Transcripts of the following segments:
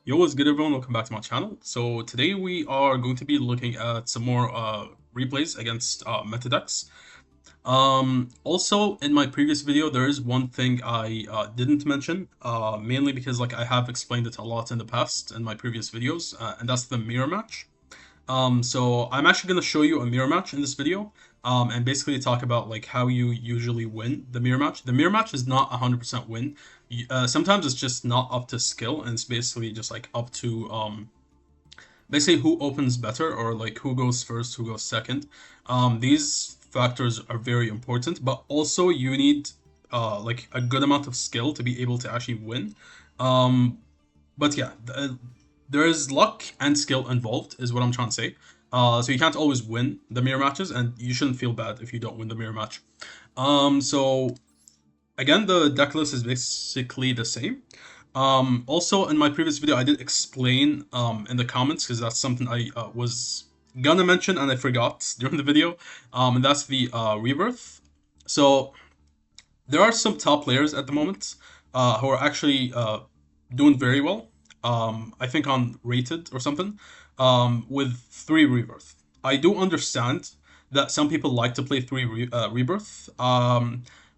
Yo, what's good, everyone? Welcome back to my channel. So today we are going to be looking at some more replays against meta decks. Also, in my previous video, there is one thing I didn't mention, mainly because I have explained it a lot in the past in my previous videos, and that's the mirror match. So I'm actually going to show you a mirror match in this video, and basically talk about how you usually win the mirror match. The mirror match is not 100% win. Sometimes it's just not up to skill, and it's basically just up to basically who opens better, or who goes first, who goes second. These factors are very important, but also you need a good amount of skill to be able to actually win. But yeah, there is luck and skill involved, is what I'm trying to say. So you can't always win the mirror matches, and you shouldn't feel bad if you don't win the mirror match. So again, the deck list is basically the same. Also, in my previous video, I did explain in the comments, because that's something I was gonna mention and I forgot during the video, and that's the Reverth. So there are some top players at the moment who are actually doing very well. I think on Rated or something, with 3 Reverth. I do understand that some people like to play 3 Rebirth,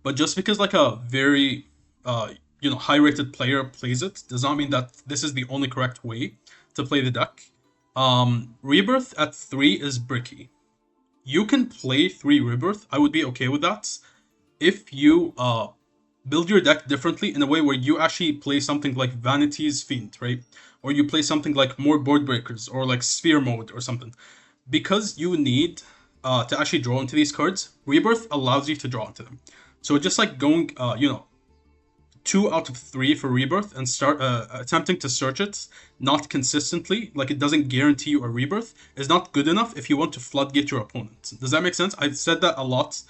but just because a very high rated player plays it does not mean that this is the only correct way to play the deck. Rebirth at 3 is bricky. You can play 3 Rebirth. I would be okay with that if you build your deck differently, in a way where you actually play something like Vanity's Fiend, right? Or you play something like more board breakers, or Sphere Mode or something. Because you need to actually draw into these cards, Rebirth allows you to draw into them. So just going, 2 out of 3 for Rebirth and start attempting to search it, not consistently, it doesn't guarantee you a Rebirth, is not good enough if you want to floodgate your opponent. Does that make sense? I've said that a lot,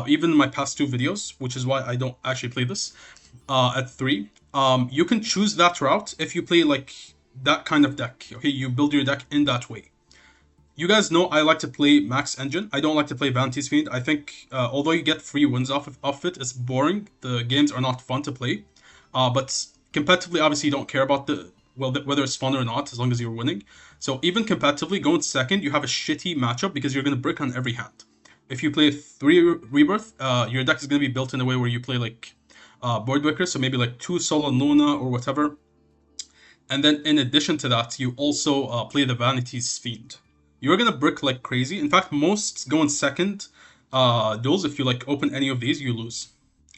even in my past 2 videos, which is why I don't actually play this at 3. You can choose that route if you play that kind of deck. Okay, you build your deck in that way. You guys know I like to play Max Engine. I don't like to play Vanity's Fiend. I think although you get free wins off it, it's boring. The games are not fun to play. But competitively, obviously, you don't care about whether it's fun or not, as long as you're winning. So even competitively, going second, you have a shitty matchup because you're going to brick on every hand. If you play 3 Rebirth, your deck is going to be built in a way where you play board breakers, so maybe 2 Sol and Luna or whatever. And then in addition to that, you also play the Vanity's Fiend. You're gonna brick like crazy. In fact, most go in second duels. If you open any of these, you lose.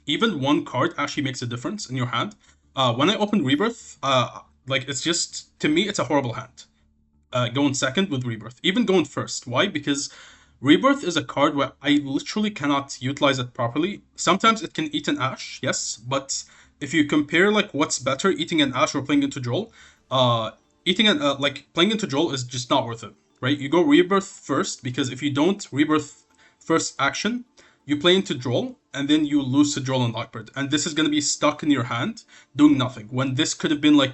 Even one card actually makes a difference in your hand. When I opened Rebirth, it's just, to me, it's a horrible hand. Going second with Rebirth, even going first. Why? Because Rebirth is a card where I literally cannot utilize it properly. Sometimes it can eat an Ash, yes, but if you compare what's better, eating an Ash or playing into Droll, playing into Droll is just not worth it. Right? You go Rebirth first, because if you don't Rebirth first action, you play into Droll, and then you lose to Droll and Lockbird. And this is going to be stuck in your hand, doing nothing. When this could have been I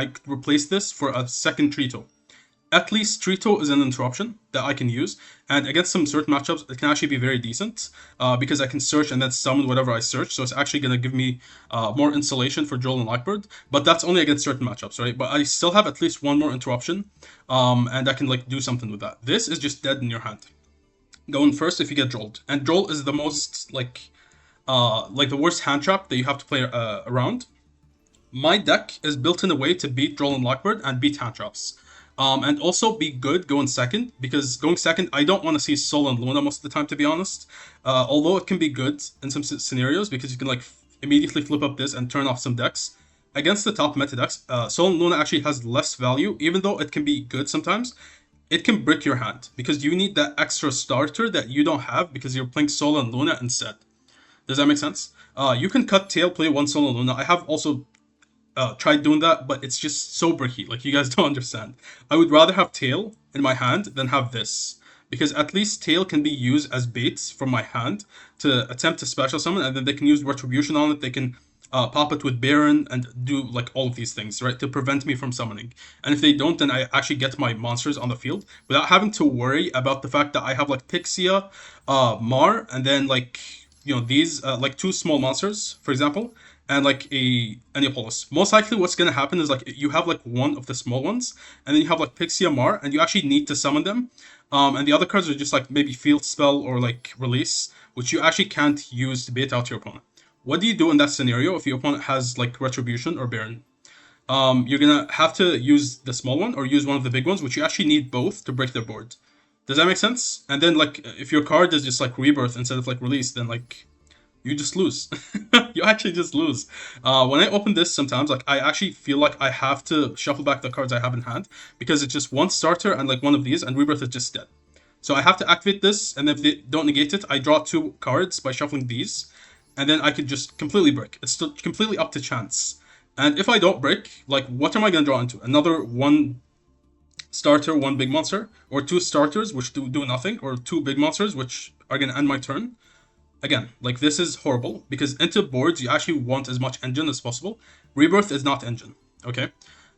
could replace this for a second Trito. At least Trito is an interruption that I can use, and against some certain matchups, it can actually be very decent, because I can search and then summon whatever I search, so it's actually going to give me more insulation for Joel and Lockbird, but that's only against certain matchups, right? But I still have at least one more interruption, and I can do something with that. This is just dead in your hand. Going first if you get Drolled, and Droll is the most, the worst hand trap that you have to play around. My deck is built in a way to beat Droll and Lockbird and beat hand traps. And also be good going second, because going second, I don't want to see Sol and Luna most of the time, to be honest. Although it can be good in some scenarios, because you can immediately flip up this and turn off some decks. Against the top meta decks, Sol and Luna actually has less value, even though it can be good sometimes. It can brick your hand, because you need that extra starter that you don't have, because you're playing Sol and Luna instead. Does that make sense? You can cut tail, play 1 Sol and Luna. I have also tried doing that, but it's just so bricky. You guys don't understand. I would rather have tail in my hand than have this, because at least tail can be used as baits from my hand to attempt to special summon, and then they can use retribution on it. They can pop it with Baron and do all of these things, right, to prevent me from summoning. And if they don't, then I actually get my monsters on the field without having to worry about the fact that I have Pixia, Mar, and then these 2 small monsters, for example, and like a Enneapolis. Most likely what's gonna happen is like you have like one of the small ones, and then you have like Pixia Mar, and you actually need to summon them. And the other cards are just like maybe Field Spell or like Release, which you actually can't use to bait out your opponent. What do you do in that scenario if your opponent has like Retribution or Baron? You're gonna have to use the small one or use one of the big ones, which you actually need both to break their board. Does that make sense? And then like if your card is just like Rebirth instead of like Release, then like you just lose. You actually just lose. When I open this, sometimes like I actually feel like I have to shuffle back the cards I have in hand because it's just one starter and like one of these, and Rebirth is just dead. So I have to activate this, and if they don't negate it, I draw 2 cards by shuffling these, and then I could just completely break. It's still completely up to chance. And if I don't break, like, what am I going to draw into? Another 1 starter, 1 big monster? Or 2 starters, which do nothing? Or 2 big monsters, which are going to end my turn? Again, like, this is horrible, because into boards, you actually want as much engine as possible. Rebirth is not engine, okay?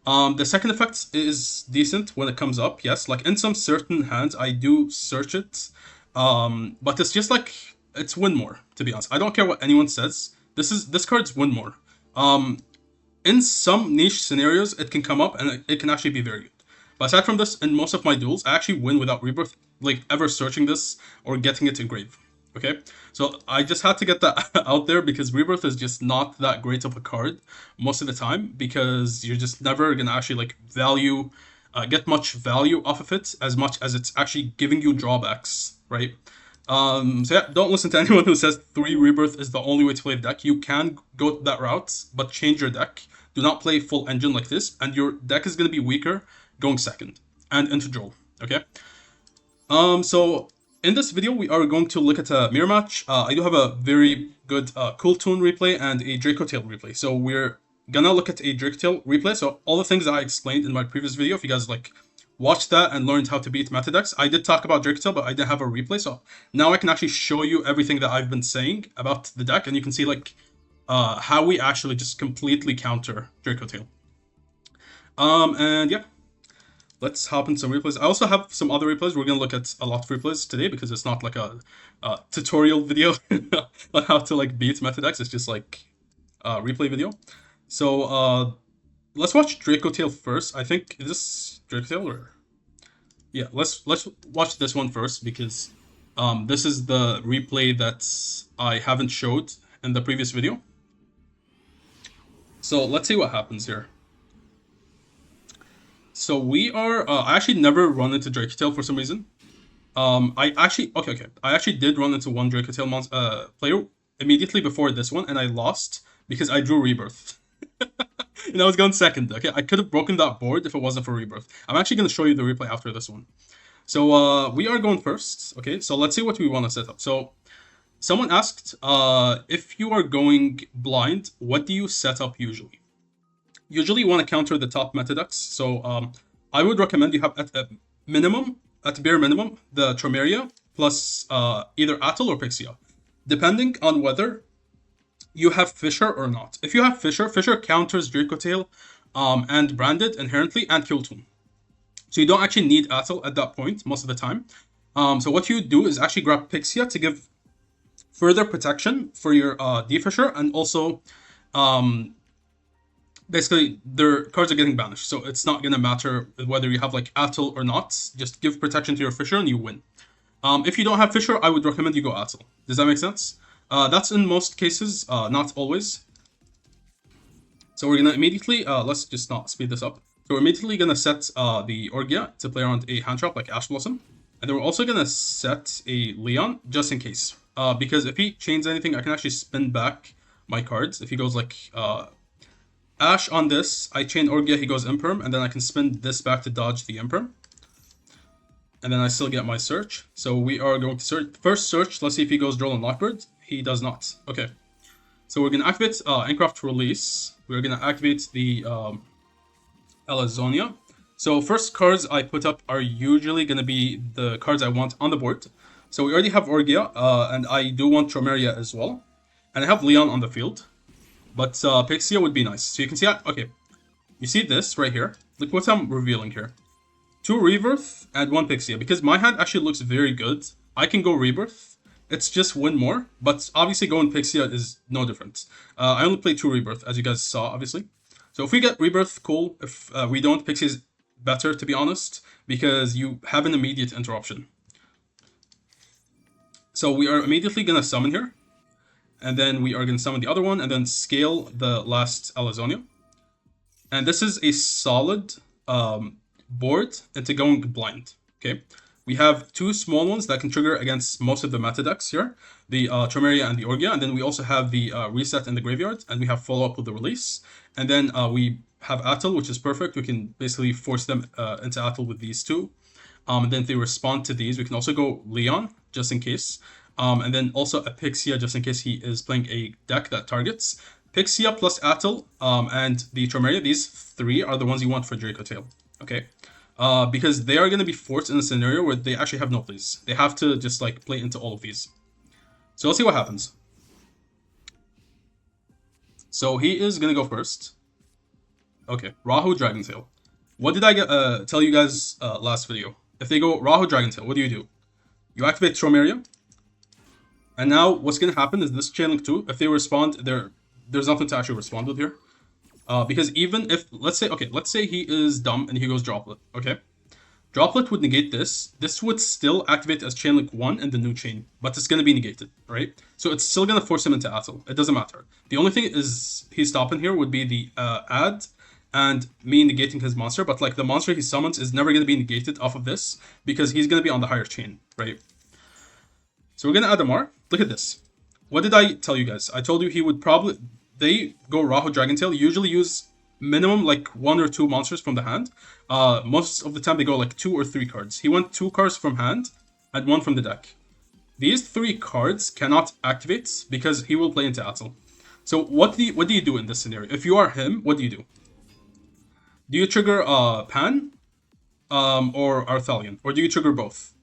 The second effect is decent when it comes up, yes. Like, in some certain hands, I do search it. But it's just like, it's win more, to be honest. I don't care what anyone says. This card's win more. In some niche scenarios, it can come up and it can actually be very good. But aside from this, in most of my duels, I actually win without Rebirth, like ever searching this or getting it engraved. Okay, so I just had to get that out there because Rebirth is just not that great of a card most of the time because you're just never gonna actually like get much value off of it as much as it's actually giving you drawbacks, right? So yeah, don't listen to anyone who says 3 Rebirth is the only way to play the deck. You can go that route, but change your deck. Do not play full engine like this, and your deck is going to be weaker going second and into Duel, okay? So in this video, we are going to look at a mirror match. I do have a very good Kewl Tune replay and a Dracotail replay. So we're gonna look at a Dracotail replay. So all the things that I explained in my previous video, if you guys like watched that and learned how to beat meta decks. I did talk about Dracotail, but I didn't have a replay, so now I can actually show you everything that I've been saying about the deck, and you can see like how we actually just completely counter Dracotail. And yeah, let's hop into some replays. I also have some other replays. We're gonna look at a lot of replays today because it's not like a tutorial video on how to like beat meta decks. It's just like a replay video. So let's watch Dracotail first. I think, is this Dracotail or? Yeah, let's watch this one first because this is the replay that I haven't showed in the previous video. So let's see what happens here. So we are, I actually never run into Dracotail for some reason. I actually did run into one Dracotail player immediately before this one, and I lost because I drew Rebirth. And I was going second, okay? I could have broken that board if it wasn't for Rebirth. I'm actually going to show you the replay after this one. So we are going first, okay? So let's see what we want to set up. So someone asked, if you are going blind, what do you set up usually? Usually you want to counter the top meta decks. So I would recommend you have at bare minimum, the Tromeria plus either Atl or Pixia, depending on whether you have Fisher or not. If you have Fisher, Fisher counters Dracotail and Branded inherently and Kewl Tune. So you don't actually need Atl at that point most of the time. So what you do is actually grab Pixia to give further protection for your D-Fisher, and also basically their cards are getting banished. So it's not going to matter whether you have like Atl or not. Just give protection to your Fisher and you win. If you don't have Fisher, I would recommend you go Atl. Does that make sense? That's in most cases, not always. So we're gonna immediately, let's just not speed this up. So we're immediately gonna set the Orgia to play around a hand trap like Ash Blossom. And then we're also gonna set a Leon just in case. Because if he chains anything, I can actually spin back my cards. If he goes like Ash on this, I chain Orgia, he goes Imperm, and then I can spin this back to dodge the Imperm. And then I still get my search. So we are going to search. First search, let's see if he goes Droll and Lockbird. He does not. Okay. So we're going to activate Enneacraft Release. We're going to activate the Alazonia. So first cards I put up are usually going to be the cards I want on the board. So we already have Orgia, and I do want Tromeria as well. And I have Leon on the field. But Pixia would be nice. So you can see that. Okay. You see this right here? Look what I'm revealing here. 2 Reverth and 1 Pixia. Because my hand actually looks very good. I can go Rebirth. It's just win more, but obviously going Pixia is no different. I only played 2 Rebirth, as you guys saw, obviously. So if we get Rebirth, cool. If we don't, Pixie is better, to be honest, because you have an immediate interruption. So we are immediately going to summon here, and then we are going to summon the other one, and then scale the last Alazonia. And this is a solid board into going blind, okay? We have 2 small ones that can trigger against most of the meta decks here, the Tremeria and the Orgia, and then we also have the reset in the graveyard, and we have follow-up with the release. And then we have Atl, which is perfect. We can basically force them into Atl with these 2. And then if they respond to these, we can also go Leon, just in case. And then also a Pixia, just in case he is playing a deck that targets. Pixia plus Atl and the Tremeria, these 3 are the ones you want for Dracotail, okay? Because they are going to be forced in a scenario where they actually have no plays. They have to just like play into all of these. So let's see what happens. So he is going to go first. Okay, Rahu Dragontail. What did I tell you guys last video? If they go Rahu Dragontail, what do? You activate Tromeria. And now what's going to happen is this Chainlink 2, if they respond, there's nothing to actually respond with here. Because even if, let's say he is dumb and he goes Droplet, okay? Droplet would negate this. This would still activate as Chainlink 1 in the new chain, but it's going to be negated, right? So it's still going to force him into Atl. It doesn't matter. The only thing is he's stopping here would be the add and me negating his monster, but like the monster he summons is never going to be negated off of this because he's going to be on the higher chain, right? So we're going to add Amar. Look at this. What did I tell you guys? I told you he would probably... They go Rahu Dragontail, usually use minimum like 1 or 2 monsters from the hand. Most of the time they go like 2 or 3 cards. He went 2 cards from hand and 1 from the deck. These 3 cards cannot activate because he will play into Atl. So what do you do in this scenario? If you are him, what do you do? Do you trigger Pan or Arthalion? Or do you trigger both?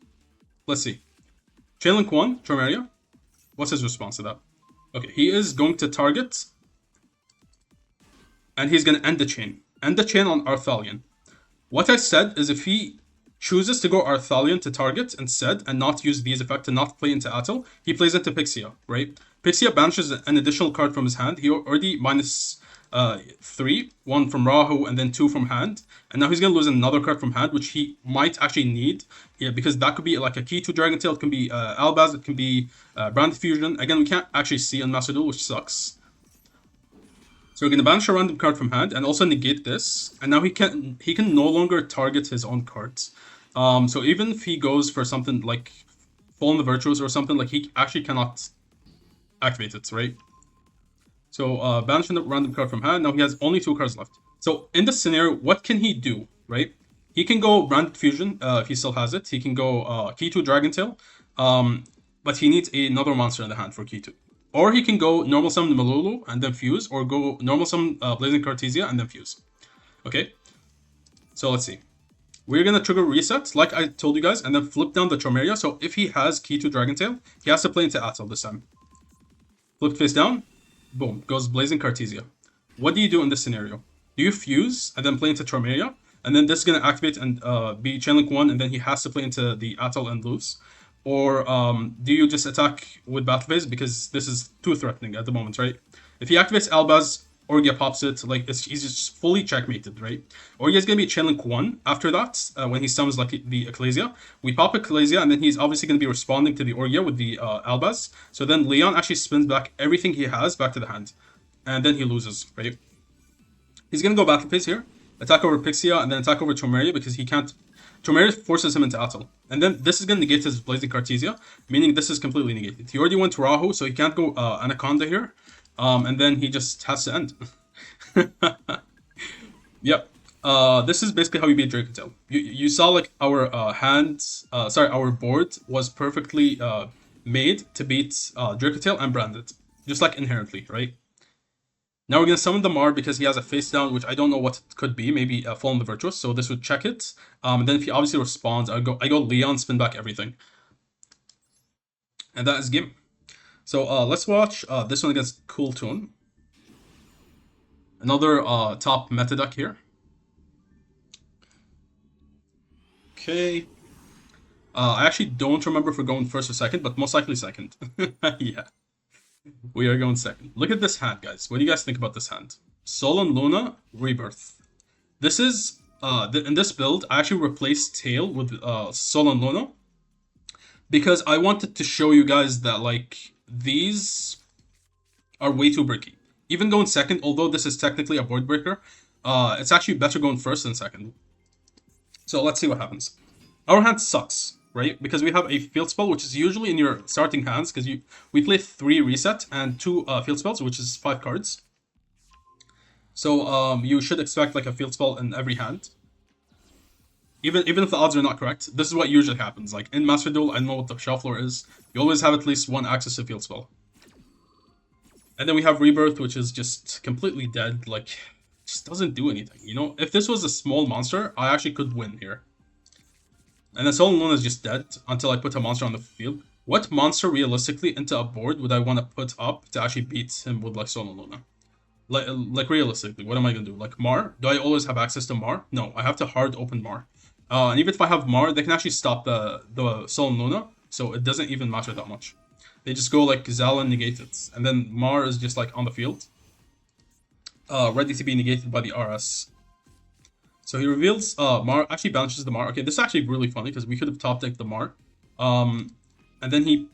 Let's see. Chainlink 1, Tremeria. What's his response to that? Okay, he is going to target and he's going to end the chain. End the chain on Arthalion. What I said is if he chooses to go Arthalion to target instead and not use these effects and not play into Atl, he plays into Pixia, right? Pixia banishes an additional card from his hand. He already minus 3, 1 from Rahu and then 2 from hand. And now he's going to lose another card from hand, which he might actually need. Yeah, because that could be like a key to Dragontail. It can be Albaz. It can be Branded Fusion. Again, we can't actually see on Master Duel, which sucks. So we're going to banish a random card from hand and also negate this. And now he can no longer target his own cards. So even if he goes for something like Fall in the Virtues or something, like he actually cannot activate it, right? So banishing the random card from hand. Now he has only 2 cards left. So in this scenario, what can he do, right? He can go Branded Fusion if he still has it. He can go Key 2 Dragontail. But he needs another monster in the hand for Key 2. Or he can go normal summon Malulu and then fuse, or go normal summon Blazing Cartesia and then fuse. Okay? So let's see. We're going to trigger reset, like I told you guys, and then flip down the Tromeria. So if he has Key 2 Dragontail, he has to play into Atl this time. Flip face down. Boom. Goes Blazing Cartesia. What do you do in this scenario? Do you fuse and then play into Tromeria? And then this is going to activate and be Chainlink 1, and then he has to play into the Atl and lose. Or do you just attack with Battle Phase because this is too threatening at the moment, right? If he activates Albaz, Orgia pops it, like he's just fully checkmated, right? Orgia is going to be Chainlink 1 after that, when he summons like the Ecclesia. We pop Ecclesia, and then he's obviously going to be responding to the Orgia with the Albaz. So then Leon actually spins back everything he has back to the hand. And then he loses, right? He's going to go Battle Phase here, attack over Pixia, and then attack over Tromeria because he can't... Tromeria forces him into Atl. And then this is going to negate his Blazing Cartesia, meaning this is completely negated. He already went to Rahu, so he can't go Anaconda here. And then he just has to end. Yep. This is basically how you beat Dracotail. You saw like our our board was perfectly made to beat Dracotail and Branded. Just like inherently, right? Now we're going to summon the Mar because he has a face down, which I don't know what it could be. Maybe Fall in the Virtuous, so this would check it. And then if he obviously responds, I go Leon, spin back everything. And that is game. So let's watch this one against Kewl Tune. Another top meta deck here. Okay. I actually don't remember if we're going first or second, but most likely second. Yeah, we are going second. Look at this hand, guys. What do you guys think about this hand? Sol and Luna, Rebirth. This is, in this build, I actually replaced Tail with Sol and Luna because I wanted to show you guys that, like, these are way too bricky. Even going second, although this is technically a board breaker, it's actually better going first than second. So let's see what happens. Our hand sucks, right? Because we have a field spell, which is usually in your starting hands, because we play 3 reset and 2 field spells, which is 5 cards. So you should expect like a field spell in every hand. Even if the odds are not correct, this is what usually happens. Like in Master Duel, I know what the shelf floor is. You always have at least 1 access to field spell. And then we have Rebirth, which is just completely dead. Like, just doesn't do anything. You know, if this was a small monster, I actually could win here. And then Sol and Luna is just dead until I put a monster on the field. What monster realistically into a board would I want to put up to actually beat him with like Sol and Luna? Like realistically, what am I gonna do? Like Mar? Do I always have access to Mar? No, I have to hard open Mar. And even if I have Mar, they can actually stop the Sol and Luna, so it doesn't even matter that much. They just go like Zal and negate it, and then Mar is just like on the field, ready to be negated by the RS. So he reveals Mar, actually banishes the Mar. Okay, this is actually really funny because we could have top decked the Mar. And then he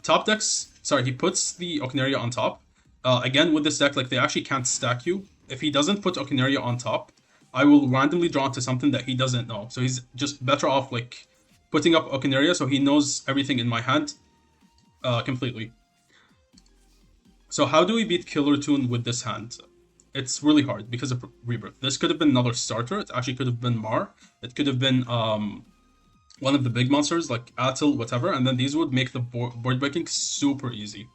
he puts the Okinaria on top. Again, with this deck, like they actually can't stack you. If he doesn't put Okinaria on top, I will randomly draw into something that he doesn't know. So he's just better off like putting up Okinaria so he knows everything in my hand completely. So how do we beat Kewl Tune with this hand? It's really hard because of Rebirth. This could have been another starter. It actually could have been Mar. It could have been one of the big monsters like Atil, whatever. And then these would make the board breaking super easy.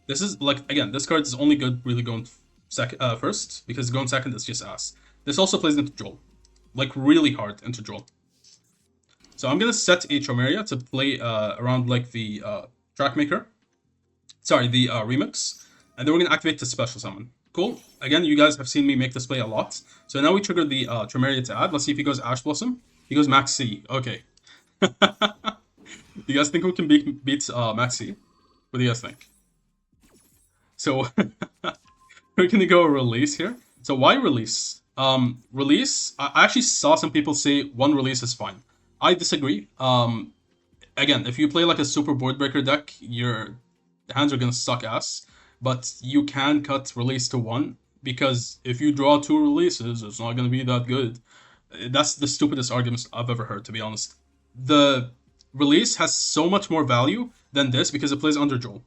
This is like, again, this card is only good really going first because going second is just ass. This also plays into Duel, like really hard into Duel. So I'm gonna set a Chomeria to play around like the Trackmaker. Sorry, the remix. And then we're gonna activate the special summon. Cool. Again, you guys have seen me make this play a lot. So now we trigger the Chomeria to add. Let's see if he goes Ash Blossom. He goes Max C. Okay. You guys think we can beat Max C? What do you guys think? So we're gonna go release here. So why release? Release. I actually saw some people say 1 release is fine. I disagree. Again, if you play like a super board breaker deck, your hands are gonna suck ass. But you can cut release to 1 because if you draw 2 releases, it's not gonna be that good. That's the stupidest arguments I've ever heard, to be honest. The release has so much more value than this because it plays under Duel.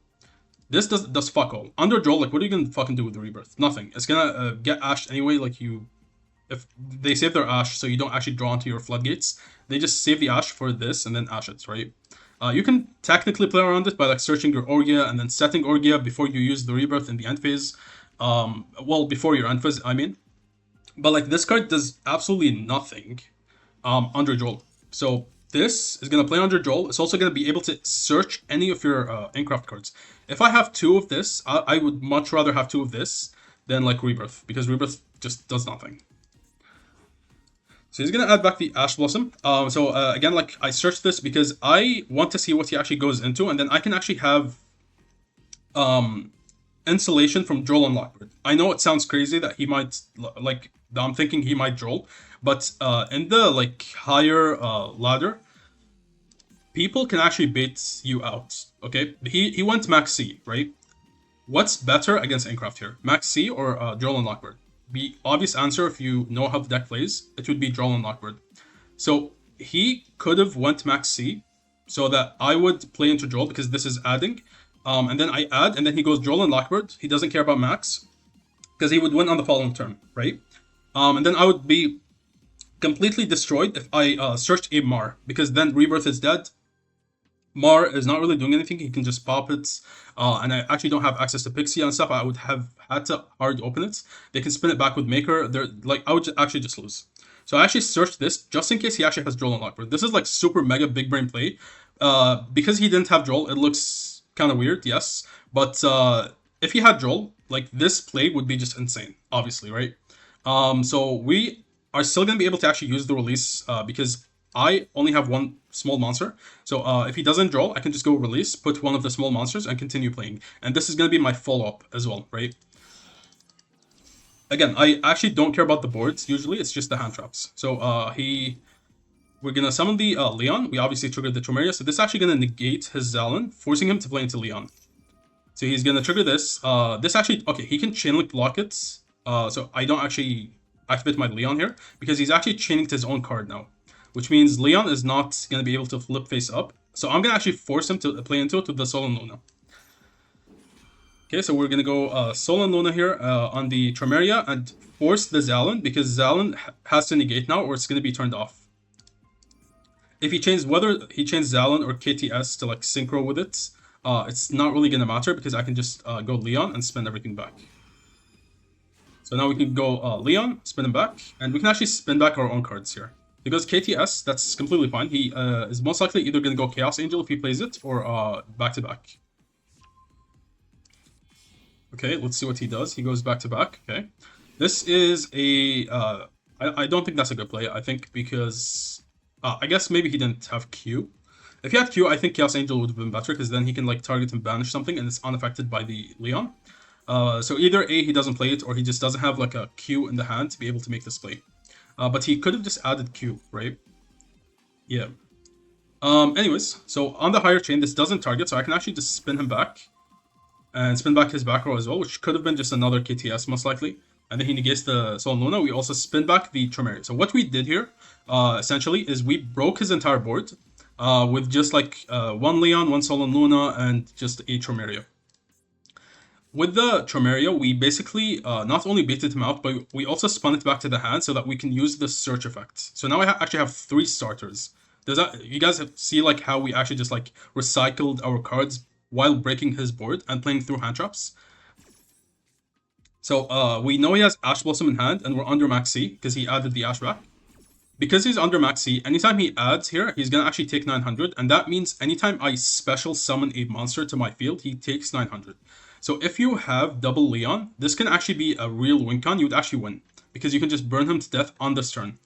This does fuck all. Under Duel, like, what are you gonna fucking do with the Rebirth? Nothing. It's gonna get ashed anyway, like if they save their ash so you don't actually draw into your floodgates, they just save the ash for this and then ash it, right? You can technically play around it by like searching your Orgia and then setting Orgia before you use the Rebirth in the end phase. Well, before your end phase, I mean. But like this card does absolutely nothing under Duel. So this is going to play under Duel. It's also going to be able to search any of your Enneacraft cards. If I have 2 of this, I would much rather have 2 of this than like Rebirth, because Rebirth just does nothing. So he's going to add back the Ash Blossom. Again, like I searched this because I want to see what he actually goes into, and then I can actually have insulation from Duel and Lockbird. I know it sounds crazy that he might, like, I'm thinking he might Duel, but in the like higher ladder, people can actually bait you out, okay? He went Max C, right? What's better against Enneacraft here? Max C or Duel and Lockbird? The obvious answer, if you know how the deck plays, it would be Duel and Lockbird. So he could have went Max C so that I would play into Duel because this is adding. And then I add, and then he goes Duel and Lockbird. He doesn't care about Max because he would win on the following turn, right? And then I would be completely destroyed if I searched a Mar, because then Rebirth is dead. Mar is not really doing anything. He can just pop it. And I actually don't have access to Pixie and stuff. I would have had to hard open it. They can spin it back with Maker. They're like, I would actually just lose. So I actually searched this just in case he actually has Duel and Lockbird. This is like super mega big brain play. Because he didn't have Duel, it looks kind of weird, yes. But if he had Duel, like this play would be just insane, obviously, right? So we are still going to be able to actually use the release because I only have 1 small monster. So if he doesn't draw, I can just go release, put one of the small monsters, and continue playing. And this is going to be my follow-up as well, right? Again, I actually don't care about the boards, usually. It's just the hand traps. So we're going to summon the Leon. We obviously triggered the Tromeria, so this is actually going to negate his Zalin, forcing him to play into Leon. So he's going to trigger this. This actually, okay, he can chain link block it. So I don't actually activate my Leon here, because he's actually chaining to his own card now. Which means Leon is not going to be able to flip face up. So I'm going to actually force him to play into it with the Sol and Luna. Okay, so we're going to go Sol and Luna here on the Tromeria and force the Zalin, because Zalin has to negate now or it's going to be turned off. If he changes, whether he changes Zalin or KTS to like synchro with it, it's not really going to matter, because I can just go Leon and spin everything back. So now we can go Leon, spin him back, and we can actually spin back our own cards here. Because KTS, that's completely fine. He is most likely either going to go Chaos Angel if he plays it, or back-to-back. Okay, let's see what he does. He goes back-to-back, okay. This is a... I don't think that's a good play, I think, because... I guess maybe he didn't have Q. If he had Q, I think Chaos Angel would have been better, because then he can like target and banish something, and it's unaffected by the Leon. So either A, he doesn't play it, or he just doesn't have like a Q in the hand to be able to make this play. But he could have just added Q, right? Yeah. Anyways, so on the higher chain, this doesn't target, so I can actually just spin him back. And spin back his back row as well, which could have been just another KTS, most likely. And then he negates the Sol and Luna. We also spin back the Tromeria. So what we did here, essentially, is we broke his entire board with just like one Leon, one Sol and Luna, and just a Tromeria. With the Tromeria, we basically not only baited him out, but we also spun it back to the hand so that we can use the search effect. So now I actually have 3 starters. Does that, you guys see like how we actually just like recycled our cards while breaking his board and playing through hand traps? So we know he has Ash Blossom in hand, and we're under max C because he added the Ash back. Because he's under max C, anytime he adds here, he's going to actually take 900, and that means anytime I special summon a monster to my field, he takes 900. So if you have double Leon, this can actually be a real win con. You would actually win, because you can just burn him to death on this turn.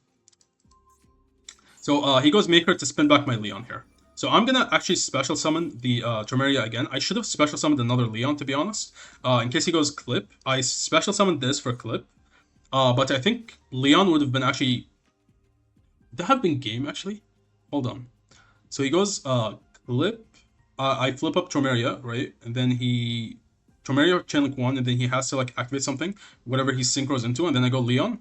So he goes Maker to spin back my Leon here. So I'm going to actually special summon the Tromeria again. I should have special summoned another Leon, to be honest. In case he goes Clip, I special summoned this for Clip. But I think Leon would have been actually... That have been game, actually? Hold on. So he goes Clip. I flip up Tromeria, right? And then he... Tromeria chain 1, and then he has to like activate something, whatever he synchros into, and then I go Leon.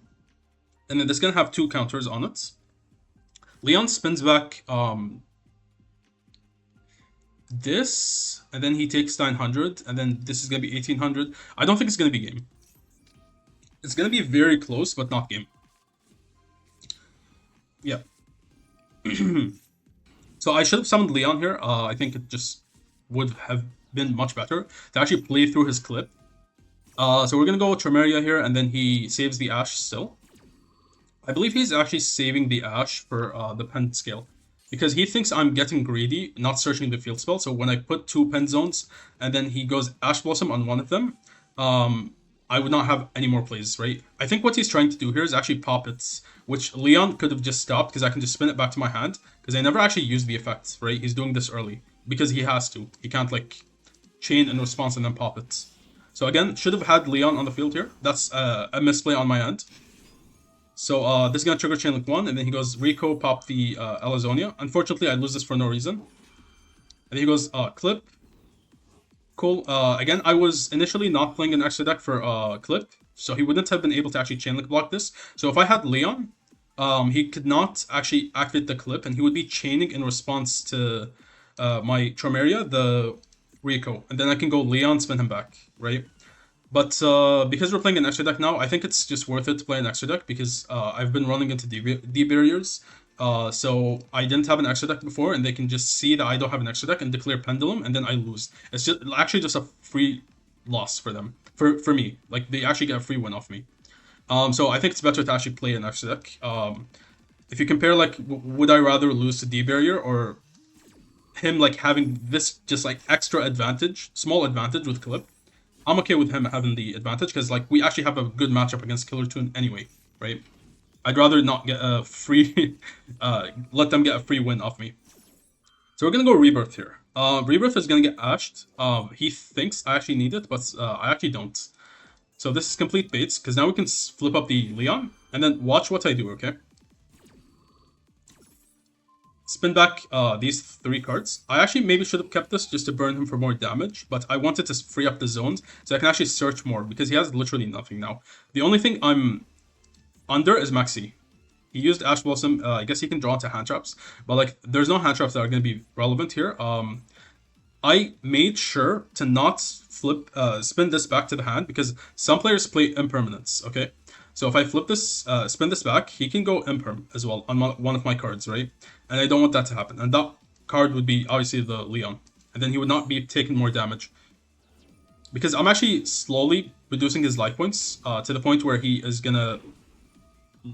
And then this is going to have 2 counters on it. Leon spins back this, and then he takes 900, and then this is going to be 1800. I don't think it's going to be game. It's going to be very close, but not game. Yeah. So I should have summoned Leon here. I think it just would have been much better to actually play through his Clip. So we're going to go with Tromeria here, and then he saves the Ash still. I believe he's actually saving the Ash for the pen scale, because he thinks I'm getting greedy, not searching the field spell. So when I put 2 pen zones, and then he goes Ash Blossom on one of them, I would not have any more plays, right? I think what he's trying to do here is actually pop it, which Leon could have just stopped, because I can just spin it back to my hand, because I never actually used the effects, right? He's doing this early, because he has to. He can't, like, chain in response and then pop it. So again, should have had Leon on the field here. That's a misplay on my end. So this is going to trigger chain link 1, and then he goes Rico, pop the Alazonia. Unfortunately, I lose this for no reason. And he goes Clip. Cool. Again, I was initially not playing an extra deck for Clip, so he wouldn't have been able to actually chain link block this. So if I had Leon, he could not actually activate the Clip, and he would be chaining in response to my Tromeria, the Rico. And then I can go Leon, spin him back, right? But because we're playing an extra deck now, I think it's just worth it to play an extra deck, because I've been running into D barriers. So I didn't have an extra deck before, and they can just see that I don't have an extra deck and declare Pendulum, and then I lose. It's just actually just a free loss for them, for me. Like, they actually get a free win off me. So I think it's better to actually play an extra deck. If you compare, like, would I rather lose to D barrier, or him like having this just like extra advantage, small advantage with Clip? I'm okay with him having the advantage, because like we actually have a good matchup against Kewl Tune anyway, right? I'd rather not get a free, let them get a free win off me. So we're gonna go Rebirth here. Rebirth is gonna get ashed. He thinks I actually need it, but I actually don't. So this is complete baits, because now we can flip up the Leon, and then watch what I do, okay? Spin back these 3 cards. I actually maybe should have kept this just to burn him for more damage, but I wanted to free up the zones so I can actually search more, because he has literally nothing now. The only thing I'm under is Maxi. He used Ash Blossom. I guess he can draw into hand traps, but like there's no hand traps that are going to be relevant here. I made sure to not spin this back to the hand, because some players play impermanence, okay? So if I flip this, spin this back, he can go imperm as well on one of my cards, right? And I don't want that to happen. And that card would be obviously the Leon. And then he would not be taking more damage. Because I'm actually slowly reducing his life points to the point where he is gonna,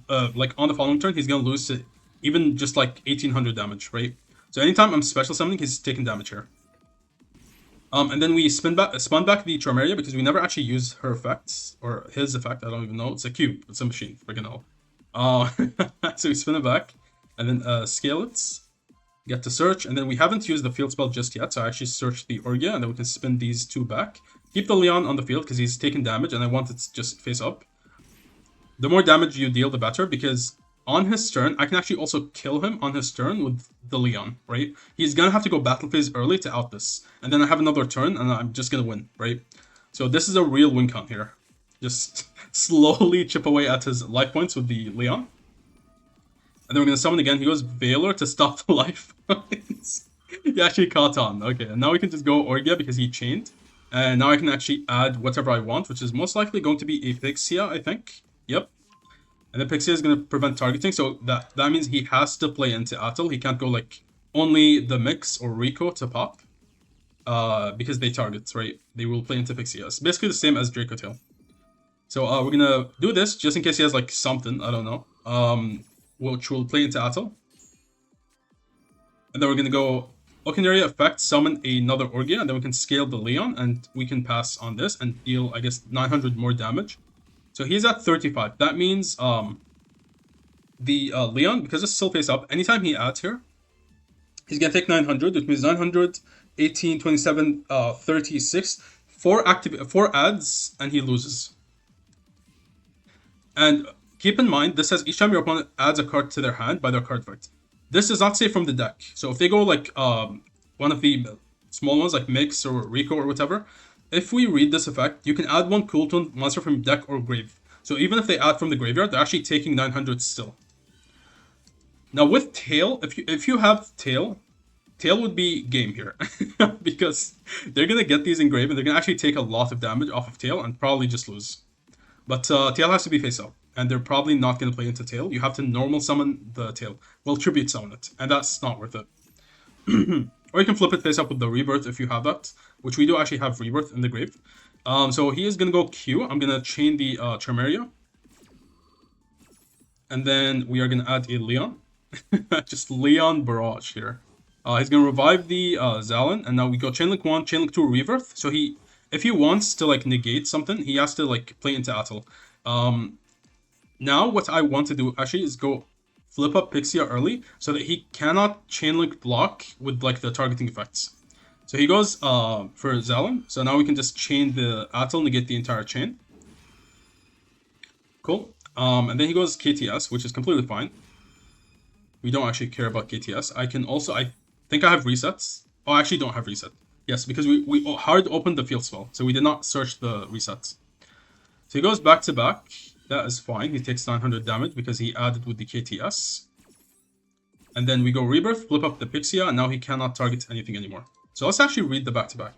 like on the following turn, he's gonna lose to even just like 1800 damage, right? So anytime I'm special summoning, he's taking damage here. And then we spun back the Charmaria, because we never actually used her effects, or his effect, I don't even know. It's a cube, it's a machine, freaking hell. So we spin it back, and then scale it, get to search, and then we haven't used the field spell just yet, so I actually searched the Orgia, and then we can spin these 2 back. Keep the Leon on the field, because he's taking damage, and I want it to just face up. The more damage you deal, the better, because on his turn, I can actually also kill him on his turn with the Leon, right? He's gonna have to go battle phase early to out this. And then I have another turn, and I'm just gonna win, right? So this is a real win count here. Just slowly chip away at his life points with the Leon. And then we're gonna summon again. He goes Veiler to stop the life points. He actually caught on. Okay, and now we can just go Orgia because he chained. And now I can actually add whatever I want, which is most likely going to be a Pixia, I think. Yep. And the Pixia is going to prevent targeting, so that means he has to play into Atel. He can't go like only the Mix or Rico to pop, because they target, right? They will play into Pixia. It's basically the same as Dracotail. So we're going to do this just in case he has like something, I don't know, which will play into Atel. And then we're going to go Okinaria effect, summon another Orgia, and then we can scale the Leon, and we can pass on this and deal, I guess, 900 more damage. So he's at 35. That means the Leon, because it's still face up, anytime he adds here, he's going to take 900, which means 900, 18, 27, 36. 4 adds, and he loses. And keep in mind, this says each time your opponent adds a card to their hand by their card effect. This does not say from the deck. So if they go like one of the small ones, like Mix or Rico or whatever, if we read this effect, you can add 1 Kewl Tune monster from deck or grave. So even if they add from the graveyard, they're actually taking 900 still. Now with Tail, if you have Tail would be game here. Because they're going to get these engraved, and they're going to actually take a lot of damage off of Tail and probably just lose. But Tail has to be face up, and they're probably not going to play into Tail. You have to normal summon the Tail. Well, tribute summon it, and that's not worth it. Or you can flip it face up with the Rebirth if you have that, which we do actually have Rebirth in the grave. So he is going to go Q. I'm going to chain the Charmaria. And then we are going to add a Leon. Just Leon Barrage here. He's going to revive the Zalin, and now we go Chainlink 1, Chainlink 2, Reverth. So if he wants to like negate something, he has to like play into Atel. Now what I want to do actually is go flip up Pixia early so that he cannot Chainlink block with like the targeting effects. So he goes for Zalin. So now we can just chain the Atel, negate the entire chain. Cool. And then he goes KTS, which is completely fine. We don't actually care about KTS. I think I have resets. Oh, I actually don't have reset. Yes, because we hard opened the field spell, so we did not search the resets. So he goes back to back. That is fine. He takes 900 damage because he added with the KTS. And then we go Rebirth, flip up the Pixia, and now he cannot target anything anymore. So let's actually read the back-to-back.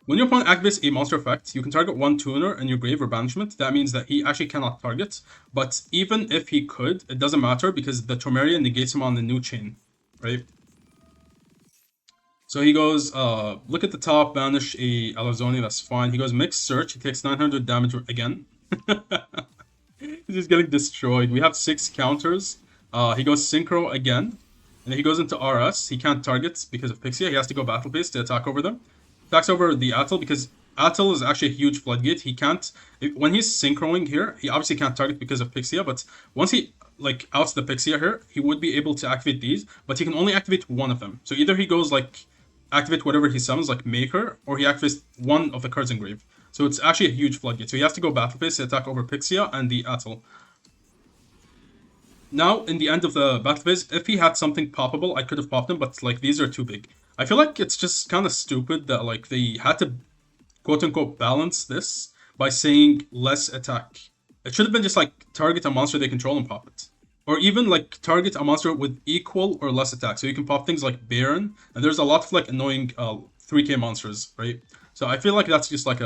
When your opponent activates a monster effect, you can target 1 tuner in your grave or banishment. That means that he actually cannot target. But even if he could, it doesn't matter because the Tormeria negates him on the new chain, right? So he goes, look at the top, banish a Alazoni, that's fine. He goes Mix Search, he takes 900 damage again. He's just getting destroyed. We have 6 counters. He goes Synchro again. And then he goes into RS. He can't target because of Pixia. He has to go Battle Pace to attack over them. Attacks over the Atel because Atel is actually a huge floodgate. He can't... When he's synchroing here, he obviously can't target because of Pixia. But once he like outs the Pixia here, he would be able to activate these, but he can only activate one of them. So either he goes like activate whatever he summons, like Maker, or he activates one of the cards in grave. So it's actually a huge floodgate. So he has to go battle phase to attack over Pixia and the Atl. Now, in the end of the battle phase, if he had something poppable, I could have popped him, but like these are too big. I feel like it's just kind of stupid that like they had to quote unquote balance this by saying less attack. It should have been just like target a monster they control and pop it. Or even like target a monster with equal or less attack. So you can pop things like Baron, and there's a lot of like annoying 3k monsters, right? So I feel like that's just like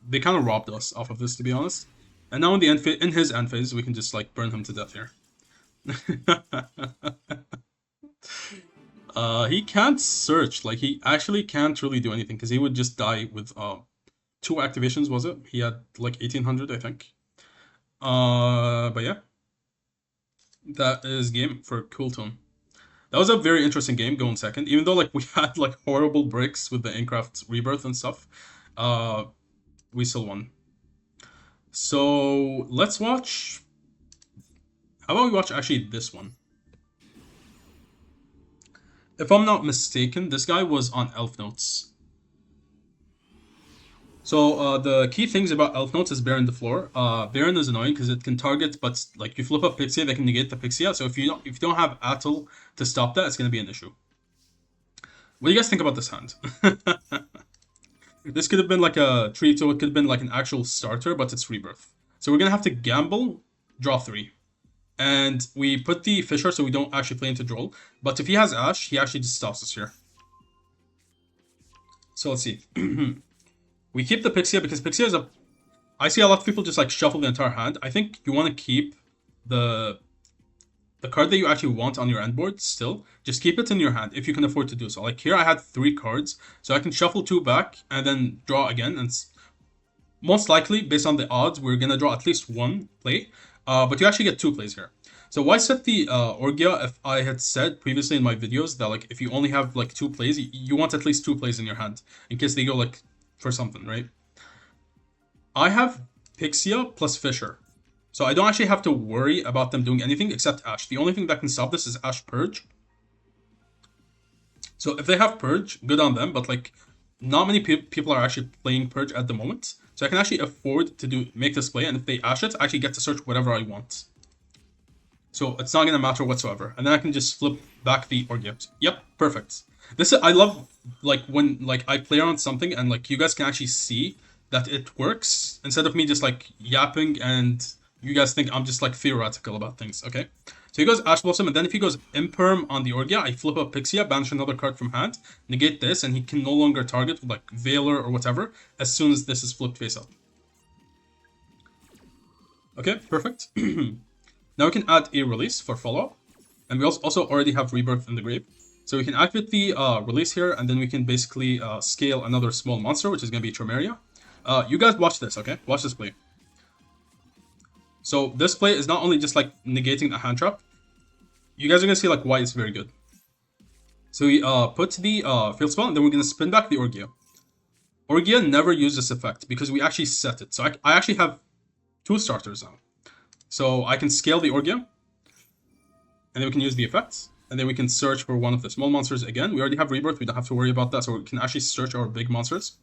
they kind of robbed us off of this, to be honest. And now in the end in his end phase, we can just like burn him to death here. He can't search. Like he actually can't really do anything because he would just die with 2 activations. Was it? He had like 1800, I think. But yeah, that is game for Kewl Tune. That was a very interesting game going second, even though like we had like horrible breaks with the Enneacraft Rebirth and stuff. We still won. So let's watch. How about we watch actually this one? If I'm not mistaken, this guy was on Elf Notes. So the key things about Elf Notes is Baron the floor. Baron is annoying because it can target, but like you flip up Pixia, they can negate the Pixia. So if you don't have Atl to stop that, it's gonna be an issue. What do you guys think about this hand? This could have been like a treat, so it could have been like an actual starter, but it's Rebirth. So we're gonna have to gamble, draw 3. And we put the Fisher so we don't actually play into Duel. But if he has Ash, he actually just stops us here. So let's see. We keep the Pixia because Pixia is I see a lot of people just like shuffle the entire hand. I think you want to keep the card that you actually want on your end board still. Just keep it in your hand if you can afford to do so. Like here I had 3 cards, so I can shuffle 2 back and then draw again. And most likely, based on the odds, we're going to draw at least 1 play. But you actually get 2 plays here. So why set the Orgia if I had said previously in my videos that like if you only have like 2 plays, you want at least 2 plays in your hand in case they go like for something, right? I have Pixia plus Fisher. So I don't actually have to worry about them doing anything except Ash. The only thing that can stop this is Ash Purge. So if they have Purge, good on them, but like not many people are actually playing Purge at the moment. So I can actually afford to make this play, and if they Ash it, I actually get to search whatever I want. So it's not gonna matter whatsoever. And then I can just flip back the Orgia. Yep, perfect. I love like when like I play around something and like you guys can actually see that it works instead of me just like yapping and you guys think I'm just like theoretical about things, okay? So he goes Ash Blossom, and then if he goes Imperm on the Orgia, I flip up Pixia, banish another card from hand, negate this, and he can no longer target with like Veiler or whatever as soon as this is flipped face up. Okay, perfect. Now we can add a release for follow-up, and we also already have Rebirth in the grave. So we can activate the release here, and then we can basically scale another small monster, which is going to be Tremeria. You guys watch this, okay? Watch this play. So this play is not only just like negating a hand trap, you guys are going to see like why it's very good. So we put the field spell, and then we're going to spin back the Orgia. Orgia never used this effect because we actually set it. So I actually have 2 starters now. So I can scale the Orgia, and then we can use the effects, and then we can search for one of the small monsters again. We already have Rebirth, we don't have to worry about that, so we can actually search our big monsters.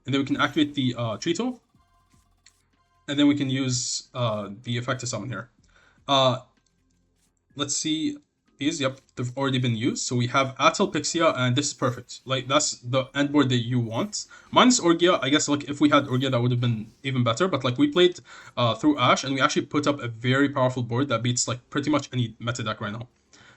And then we can activate the Trito, and then we can use the effect to summon here. Let's see these. Yep, they've already been used. So we have Atl, Pixia, and this is perfect. Like that's the end board that you want. Minus Orgia, I guess like if we had Orgia that would have been even better. But like we played through Ash, and we actually put up a very powerful board that beats like pretty much any meta deck right now.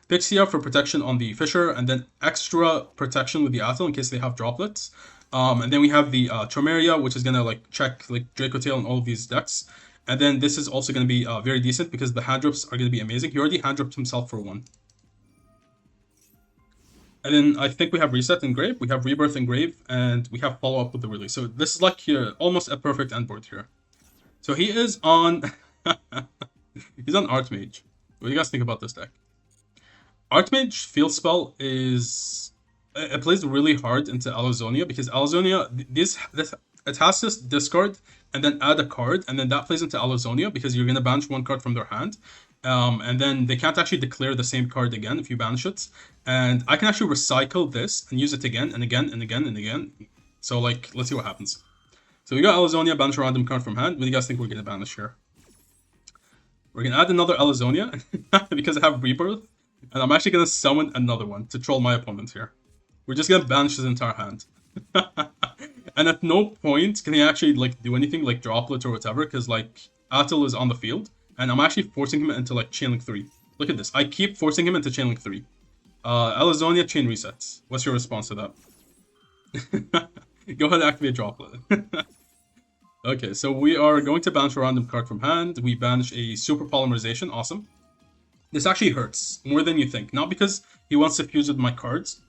Pixia for protection on the Fisher, and then extra protection with the Atl in case they have droplets. And then we have the Tremeria, which is gonna like check like Dracotail and all of these decks. And then this is also gonna be very decent because the hand drops are gonna be amazing. He already hand dropped himself for 1. And then I think we have Reset in Grave, we have Rebirth in Grave, and we have Follow Up with the release. So this is like here, almost a perfect end board here. So he is on he's on Artmage. What do you guys think about this deck? Artmage Field Spell is it plays really hard into Alazonia because Alazonia it has this discard and then add a card, and then that plays into Alazonia because you're gonna banish 1 card from their hand. And then they can't actually declare the same card again if you banish it. And I can actually recycle this and use it again and again and again and again. So like, let's see what happens. So we got Alazonia, banish a random card from hand. What do you guys think we're gonna banish here? We're gonna add another Alazonia because I have Rebirth, and I'm actually gonna summon another one to troll my opponent here. We're just gonna banish his entire hand. And at no point can he actually like do anything like droplet or whatever, because like Atel is on the field, and I'm actually forcing him into like Chainlink 3. Look at this. I keep forcing him into Chainlink 3. Alazonia chain resets. What's your response to that? Go ahead and activate droplet. Okay, so we are going to banish a random card from hand. We banish a super polymerization. Awesome. This actually hurts more than you think. Not because he wants to fuse with my cards,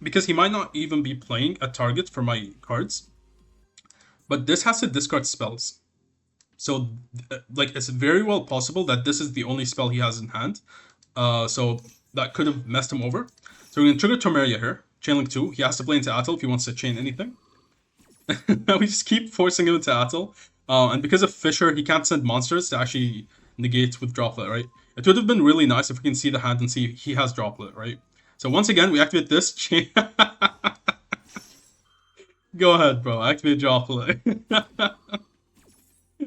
because he might not even be playing a target for my cards. But this has to discard spells. So, like, it's very well possible that this is the only spell he has in hand. So that could have messed him over. So we're going to trigger Tormeria here. Chainlink 2. He has to play into Atel if he wants to chain anything. We just keep forcing him into Atel. And because of Fisher, he can't send monsters to actually negate with Droplet, right? It would have been really nice if we can see the hand and see he has Droplet, right? So once again, we activate this. Go ahead, bro. Activate Droplet.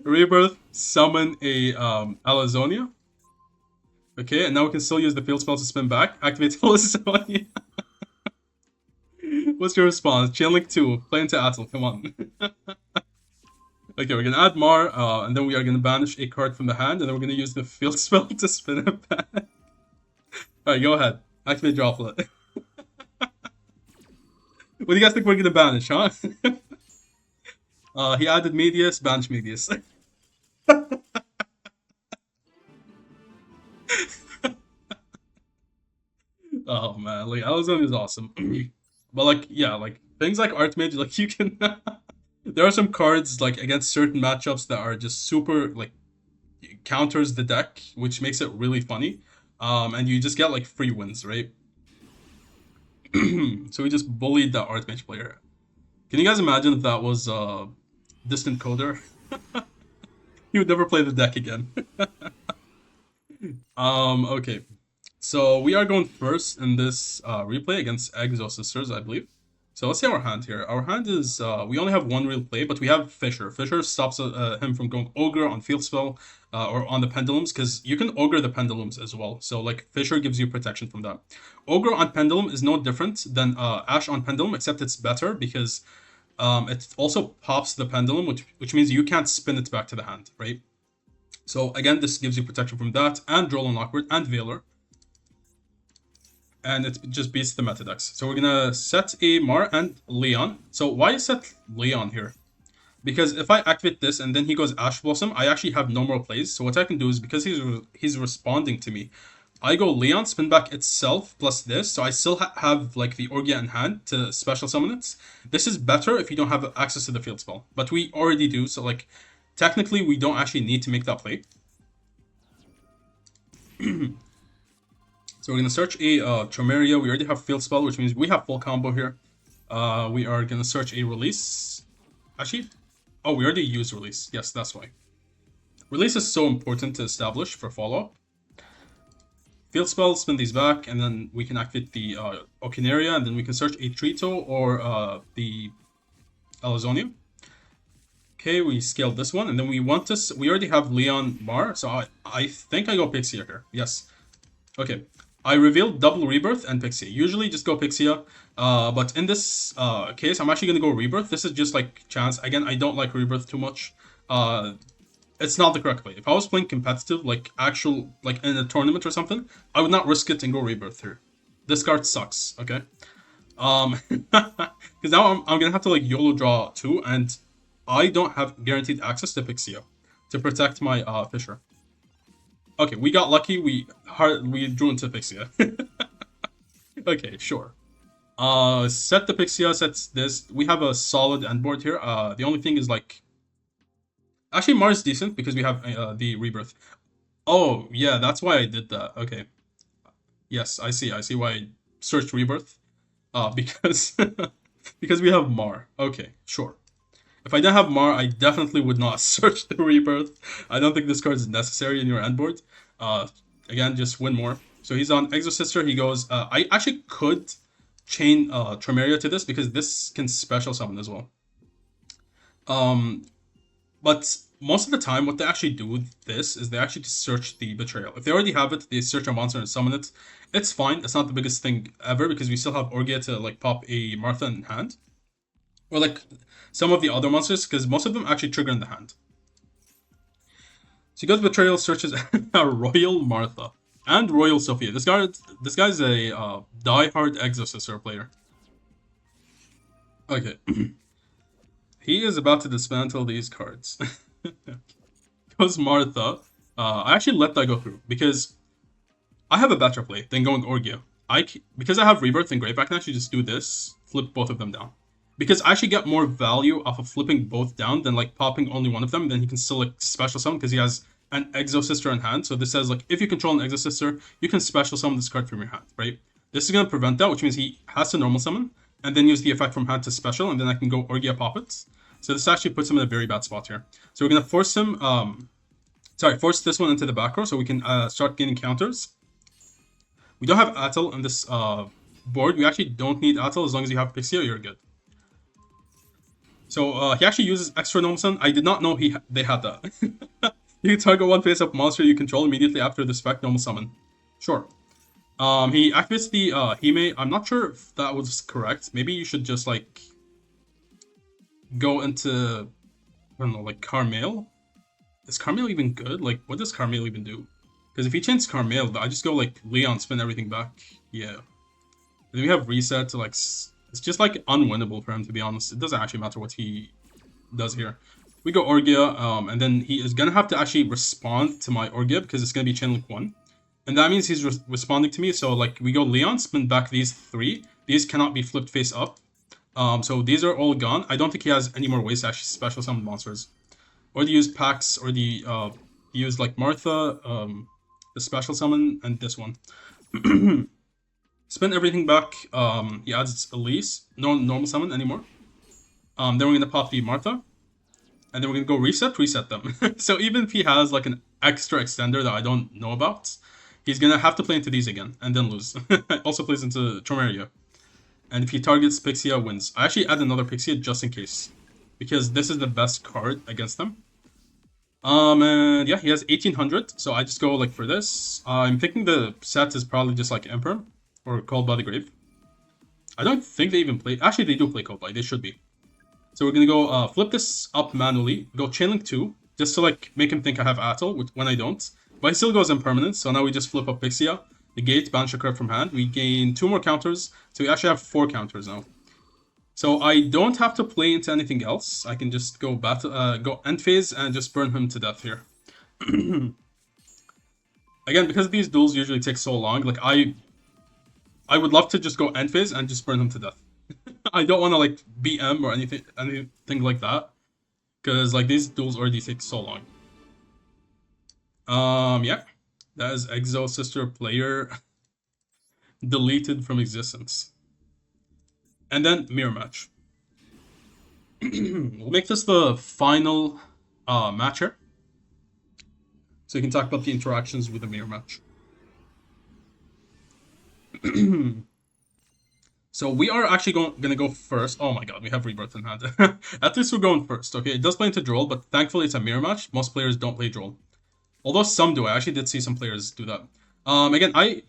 Rebirth, summon a Alazonia. Okay, and now we can still use the field spell to spin back. Activate Alazonia. What's your response? Chainlink 2, play into Atel, come on. Okay, we're gonna add Mar, and then we are gonna banish a card from the hand, and then we're gonna use the field spell to spin it back. Alright, go ahead. Activate Droplet. What do you guys think we're gonna banish, huh? He added Medius, banish Medius. Oh man, like Alazone is awesome. But like, yeah, like things like Artmage, like you can there are some cards like against certain matchups that are just super like counters the deck, which makes it really funny. And you just get like free wins, right? So we just bullied the Artmage player. Can you guys imagine if that was Distant Coder? He would never play the deck again. Okay. So we are going first in this replay against Exosisters, I believe. So let's see our hand here. Our hand is, we only have one real play, but we have Fisher. Fisher stops him from going Ogre on Field Spell or on the Pendulums, because you can Ogre the Pendulums as well. So like Fisher gives you protection from that. Ogre on Pendulum is no different than Ash on Pendulum, except it's better because it also pops the Pendulum, which means you can't spin it back to the hand, right? So again, this gives you protection from that, and Droll and Awkward, and Veiler. And it just beats the meta decks. So we're gonna set a Mar and Leon. So why set Leon here? Because if I activate this and then he goes Ash Blossom, I actually have no more plays. So what I can do is, because he's responding to me, I go Leon, spin back itself plus this. So I still have like the Orgia in hand to special summon it. This is better if you don't have access to the field spell. But we already do, so like technically we don't actually need to make that play. So we're going to search a Chomeria. We already have Field Spell, which means we have full combo here. We are going to search a Release. Actually, oh, we already used Release. Yes, that's why. Release is so important to establish for follow-up. Field Spell, spin these back, and then we can activate the Okinaria, and then we can search a Trito or the Alazonia. Okay, we scaled this one, and then we want this. We already have Leon Mar, so I think I go Pixia here. Yes. Okay. I revealed double Rebirth and Pixie. Usually just go Pixia, but in this case, I'm actually going to go Rebirth. This is just like chance. Again, I don't like Rebirth too much. It's not the correct play. If I was playing competitive, like actual, like in a tournament or something, I would not risk it and go Rebirth here. This card sucks, okay? Because now I'm going to have to like YOLO draw 2, and I don't have guaranteed access to Pixia to protect my Fisher. Okay, we got lucky. We drew into Pixia. Okay, sure. Set the Pixia. Sets this. We have a solid end board here. The only thing is like, actually Mars is decent because we have the Rebirth. Oh yeah, that's why I did that. Okay. Yes, I see. I see why I searched Rebirth. Because because we have Mar. Okay, sure. If I didn't have Mar, I definitely would not search the Rebirth. I don't think this card is necessary in your end board. Uh, Again, just win more. So he's on Exosister. He goes. I actually could chain Tremeria to this because this can special summon as well. But most of the time, what they actually do with this is they actually just search the Betrayal. If they already have it, they search a monster and summon it. It's fine. It's not the biggest thing ever because we still have Orgia to like pop a Martha in hand. Or like some of the other monsters, because most of them actually trigger in the hand. So he goes Betrayal, searches a Royal Martha and Royal Sophia. This guy's a die-hard Exosister player. Okay. He is about to dismantle these cards. Goes Martha. I actually let that go through because I have a better play than going Orgia. Because I have Rebirth and Grave, I can actually just do this, flip both of them down. Because I actually get more value off of flipping both down than like popping only one of them. Then he can still like special summon because he has an Exosister in hand. So this says like if you control an Exosister, you can special summon this card from your hand, right? This is gonna prevent that, which means he has to normal summon and then use the effect from hand to special, and then I can go Orgia pop it. So this actually puts him in a very bad spot here. So we're gonna force him, force this one into the back row so we can start gaining counters. We don't have Atel on this board. We actually don't need Atel as long as you have Pixia, you're good. So he actually uses extra normal summon. I did not know they had that. You can target one face-up monster you control immediately after the spec normal summon. Sure. He activates the Hime. I'm not sure if that was correct. Maybe you should just like go into, I don't know, like Carmel. Is Carmel even good? Like, what does Carmel even do? Because if he changes Carmel, I just go like Leon, spin everything back. Yeah. And then we have reset to like, it's just like unwinnable for him, to be honest. It doesn't actually matter what he does here. We go Orgia, and then he is gonna have to actually respond to my Orgia because it's gonna be Chain Link 1. And that means he's responding to me, so like we go Leon, spin back these 3. These cannot be flipped face up. So these are all gone. I don't think he has any more ways to actually special summon monsters. Or they use Pax, or the use like Martha, the special summon, and this one. Spin everything back. He adds Elise, no normal summon anymore. Then we're gonna pop the Martha. And then we're gonna go reset them. So even if he has like an extra extender that I don't know about, he's gonna have to play into these again and then lose. Also plays into Tromeria. And if he targets Pixia, wins. I actually add another Pixia just in case, because this is the best card against them. And yeah, he has 1800, so I just go like for this. I'm thinking the set is probably just like Emperor or Cold by the Grave. I don't think they even play. Actually, they do play Cold by. They should be. So we're gonna go flip this up manually, go Chainlink 2, just to like make him think I have Atel, when I don't. But he still goes impermanent, so now we just flip up Pixia, negate, banish a card from hand. We gain 2 more counters, so we actually have 4 counters now. So I don't have to play into anything else. I can just go go end phase and just burn him to death here. Again, because these duels usually take so long, like I would love to just go end phase and just burn him to death. I don't want to like BM or anything like that, because like these duels already take so long. Yeah, that is Exosister player deleted from existence. And then mirror match. We'll make this the final match here, so you can talk about the interactions with the mirror match. So we are actually gonna go first. Oh my god, we have Rebirth in hand. At least we're going first. Okay, it does play into Duel, but thankfully it's a mirror match. Most players don't play Duel. Although some do. I actually did see some players do that. Again, I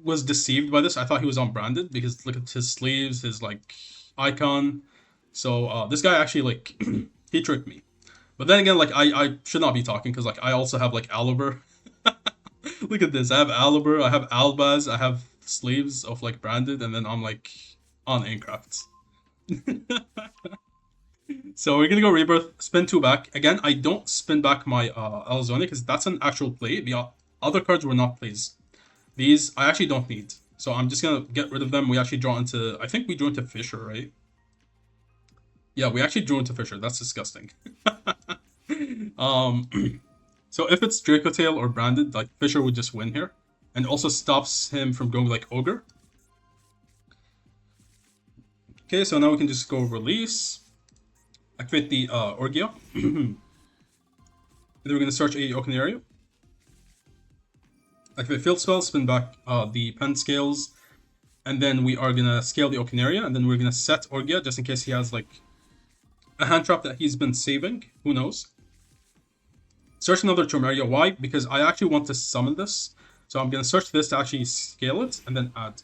was deceived by this. I thought he was on Branded because look at his sleeves, his like icon. So this guy actually like he tricked me. But then again, like I should not be talking because like I also have like Alibur. Look at this. I have Alibur, I have Albaz, I have sleeves of like Branded, and then I'm like on Enneacraft. So we're gonna go Rebirth, spin 2 back. Again, I don't spin back my Alzone because that's an actual play. The other cards were not plays. These I actually don't need. So I'm just gonna get rid of them. We actually draw into, I think we drew into Fisher, right? Yeah, we actually drew into Fisher. That's disgusting. So if it's Dracotail or Branded, like Fisher would just win here. And also stops him from going like Ogre. Okay, so now we can just go release. Activate the Orgia. And then we're going to search a Oceanaria. Activate Field Spell, spin back the Pen Scales, and then we are going to scale the Oceanaria, and then we're going to set Orgia just in case he has like a hand trap that he's been saving. Who knows? Search another Chromaria. Why? Because I actually want to summon this. So I'm going to search this to actually scale it, and then add.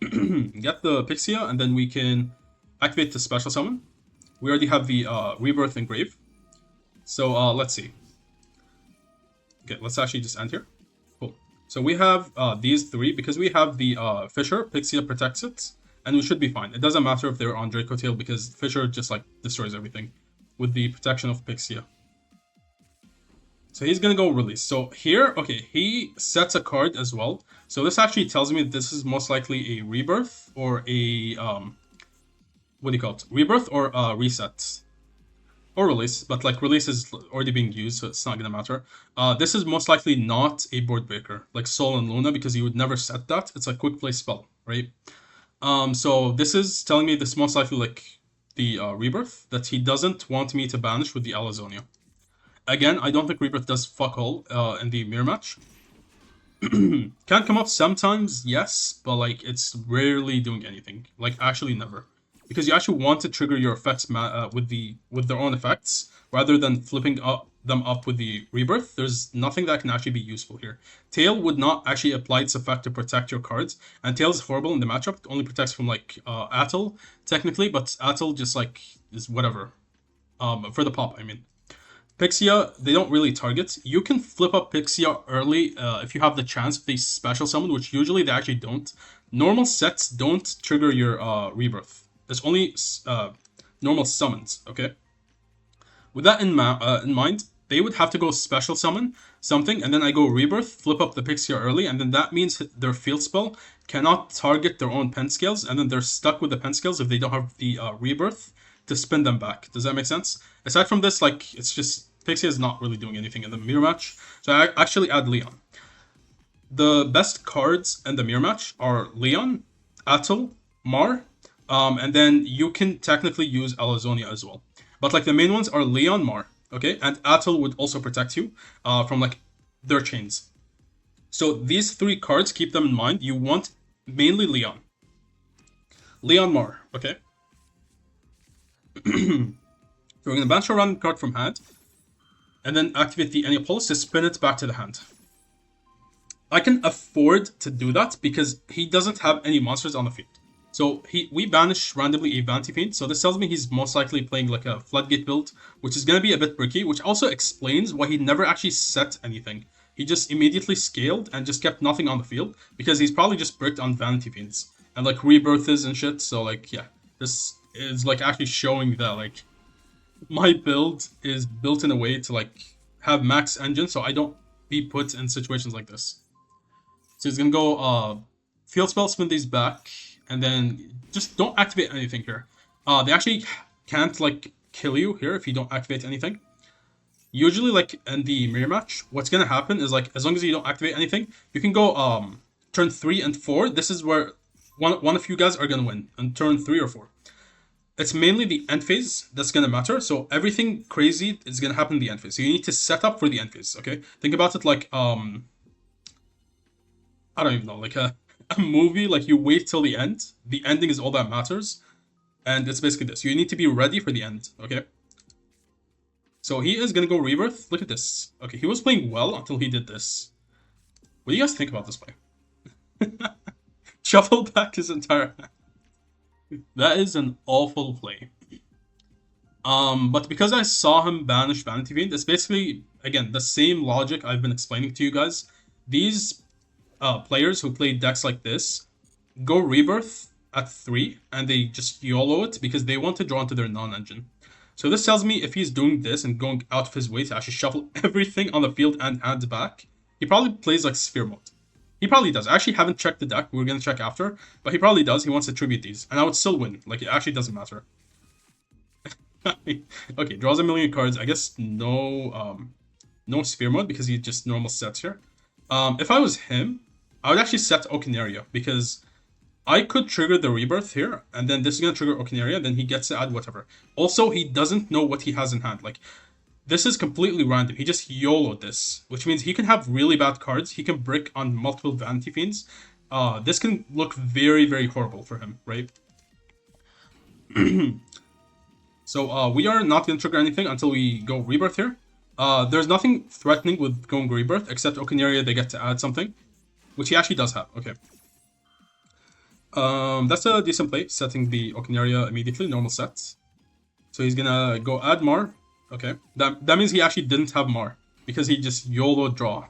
Get the Pixia, and then we can activate the special summon. We already have the Rebirth Engrave. So let's see. Okay, let's actually just end here. Cool. So we have these three, because we have the Fisher, Pixia protects it, and we should be fine. It doesn't matter if they're on Dracotail, because Fisher just like destroys everything with the protection of Pixia. So he's gonna go release. So here, okay, he sets a card as well. So this actually tells me that this is most likely a Rebirth or a what do you call it? Rebirth or reset. Or release, but like release is already being used, so it's not gonna matter. This is most likely not a board breaker, like Sol and Luna, because you would never set that. It's a quick play spell, right? So this is telling me this most likely like the Rebirth, that he doesn't want me to banish with the Alazonia. Again, I don't think Rebirth does fuck all in the mirror match. Can come up sometimes, yes, but like it's rarely doing anything. Like actually never, because you actually want to trigger your effects with their own effects rather than flipping them up with the Rebirth. There's nothing that can actually be useful here. Tail would not actually apply its effect to protect your cards, and Tail is horrible in the matchup. It only protects from like Atl technically, but Atl just like is whatever. For the pop, I mean. Pixia, they don't really target. You can flip up Pixia early if you have the chance with a special summon, which usually they actually don't. Normal sets don't trigger your Rebirth. It's only normal summons, okay? With that in mind, they would have to go special summon something, and then I go Rebirth, flip up the Pixia early, and then that means their field spell cannot target their own pen scales, and then they're stuck with the pen scales if they don't have the Rebirth to spin them back. Does that make sense? Aside from this, like, it's just Pixia is not really doing anything in the mirror match. So I actually add Leon. The best cards in the mirror match are Leon, Atl, Mar, and then you can technically use Alazonia as well. But like the main ones are Leon, Mar, okay? And Atl would also protect you from like their chains. So these three cards, keep them in mind. You want mainly Leon. Leon, Mar, okay? So we're going to banish a random card from hand, and then activate the Enneacraft to spin it back to the hand. I can afford to do that because he doesn't have any monsters on the field. So we banish randomly a Vanity Fiend, so this tells me he's most likely playing like a Floodgate build, which is going to be a bit bricky, which also explains why he never actually set anything. He just immediately scaled and just kept nothing on the field, because he's probably just bricked on Vanity Fiends and like Rebirths and shit, so like yeah, this is like actually showing that like my build is built in a way to like have max engine, so I don't be put in situations like this. So he's gonna go field spell, spin these back, and then just don't activate anything here. They actually can't like kill you here if you don't activate anything. Usually, like in the mirror match, what's gonna happen is like as long as you don't activate anything, you can go turn 3 and 4. This is where one of you guys are gonna win on turn 3 or 4. It's mainly the end phase that's going to matter. So everything crazy is going to happen in the end phase. So you need to set up for the end phase, okay? Think about it like, I don't even know, like a movie. Like you wait till the end. The ending is all that matters. And it's basically this. You need to be ready for the end, okay? So he is going to go Rebirth. Look at this. Okay, he was playing well until he did this. What do you guys think about this play? Shuffle back his entire hand. That is an awful play. But because I saw him banish Vanity Fiend, it's basically, again, the same logic I've been explaining to you guys. These players who play decks like this go Rebirth at 3, and they just YOLO it because they want to draw into their non-engine. So this tells me if he's doing this and going out of his way to actually shuffle everything on the field and hand back, he probably plays like Sphere Mode. He probably does. I actually haven't checked the deck. We're going to check after. But he probably does. He wants to tribute these. And I would still win. Like, it actually doesn't matter. Okay, draws a million cards. I guess no Sphere Mode because he just normal sets here. If I was him, I would actually set Oceanaria because I could trigger the Rebirth here, and then this is gonna trigger Okinaria, then he gets to add whatever. Also, he doesn't know what he has in hand. Like, this is completely random. He just YOLO'd this, which means he can have really bad cards. He can brick on multiple Vanity Fiends. This can look very, very horrible for him, right? So we are not going to trigger anything until we go Rebirth here. There's nothing threatening with going Rebirth, except Okinaria, they get to add something, which he actually does have. Okay. That's a decent play, setting the Okinaria immediately, normal set. So he's gonna go add Mar. Okay. That means he actually didn't have Mar, because he just YOLO draw.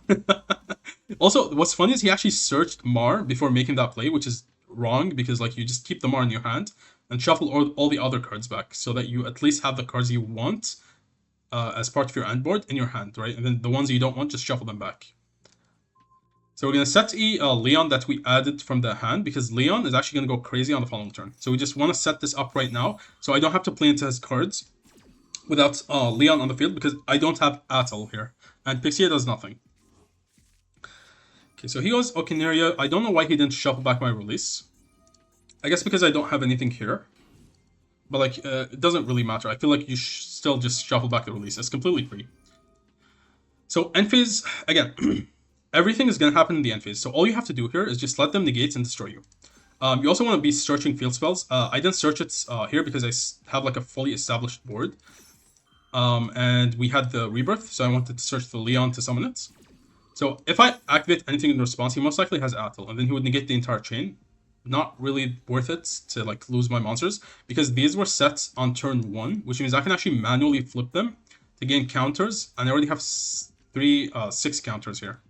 Also, what's funny is he actually searched Mar before making that play, which is wrong, because like you just keep the Mar in your hand and shuffle all the other cards back, so that you at least have the cards you want as part of your end board in your hand, right? And then the ones you don't want, just shuffle them back. So we're going to set Leon that we added from the hand, because Leon is actually going to go crazy on the following turn. So we just want to set this up right now, so I don't have to play into his cards without Leon on the field, because I don't have Atel here. And Pixia does nothing. Okay, so he goes Okinaria. I don't know why he didn't shuffle back my release. I guess because I don't have anything here. But like, it doesn't really matter. I feel like you still just shuffle back the release. It's completely free. So end phase, again, everything is going to happen in the end phase. So all you have to do here is just let them negate and destroy you. You also want to be searching field spells. I didn't search it here because I have like a fully established board. And we had the Rebirth, so I wanted to search the Leon to summon it. So if I activate anything in response, he most likely has Atel, and then he would negate the entire chain. Not really worth it to like lose my monsters, because these were set on turn 1, which means I can actually manually flip them to gain counters, and I already have 6 counters here.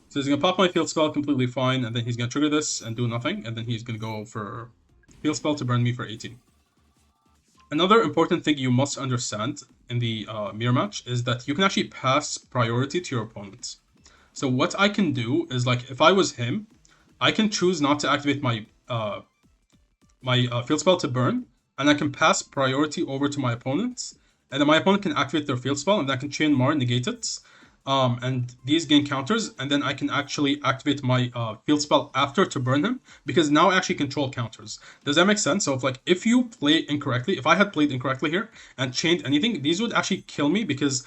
So he's gonna pop my field spell completely fine, and then he's gonna trigger this and do nothing, and then he's gonna go for field spell to burn me for 18. Another important thing you must understand in the mirror match is that you can actually pass priority to your opponent. So what I can do is, like, if I was him, I can choose not to activate my field spell to burn, and I can pass priority over to my opponent, and then my opponent can activate their field spell, and I can chain Mar, negate it, and these gain counters, and then I can actually activate my field spell after to burn him, because now I actually control counters. Does that make sense? So if you play incorrectly, if I had played incorrectly here and chained anything, these would actually kill me, because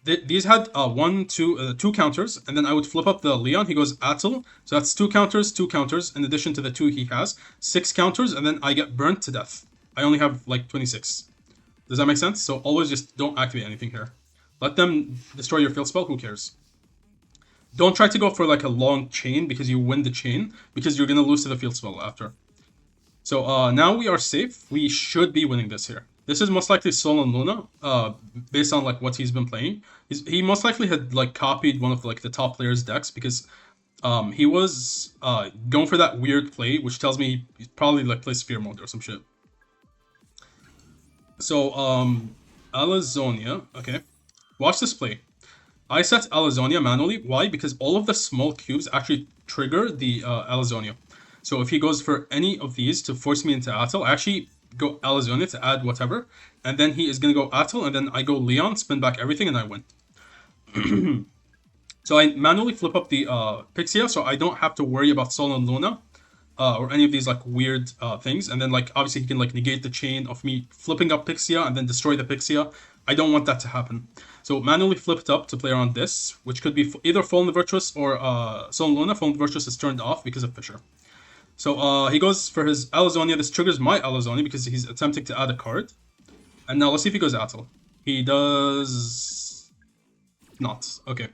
these had 2 counters, and then I would flip up the Leon. He goes Atel, so that's 2 counters, in addition to the 2 he has, 6 counters, and then I get burnt to death. I only have like 26. Does that make sense? So always just don't activate anything here. Let them destroy your field spell, who cares? Don't try to go for like a long chain, because you win the chain, because you're going to lose to the field spell after. So now we are safe. We should be winning this here. This is most likely Sol and Luna, based on like what he's been playing. He most likely had like copied one of like the top players' decks, because he was going for that weird play, which tells me he probably like plays Sphere Mode or some shit. So Alazonia, okay. Watch this play. I set Alazonia manually. Why? Because all of the small cubes actually trigger the Alazonia. So if he goes for any of these to force me into Atel, I actually go Alazonia to add whatever, and then he is going to go Atel, and then I go Leon, spin back everything, and I win. So I manually flip up the Pixia, so I don't have to worry about Sol and Luna, or any of these like weird things. And then like obviously he can like negate the chain of me flipping up Pixia and then destroy the Pixia. I don't want that to happen. So manually flip it up to play around this, which could be either Fallen Virtuous or Sol and Luna. Fallen Virtuous is turned off because of Fisher. So he goes for his Alazonia. This triggers my Alazonia because he's attempting to add a card. And now let's see if he goes Atel. He does not. Okay.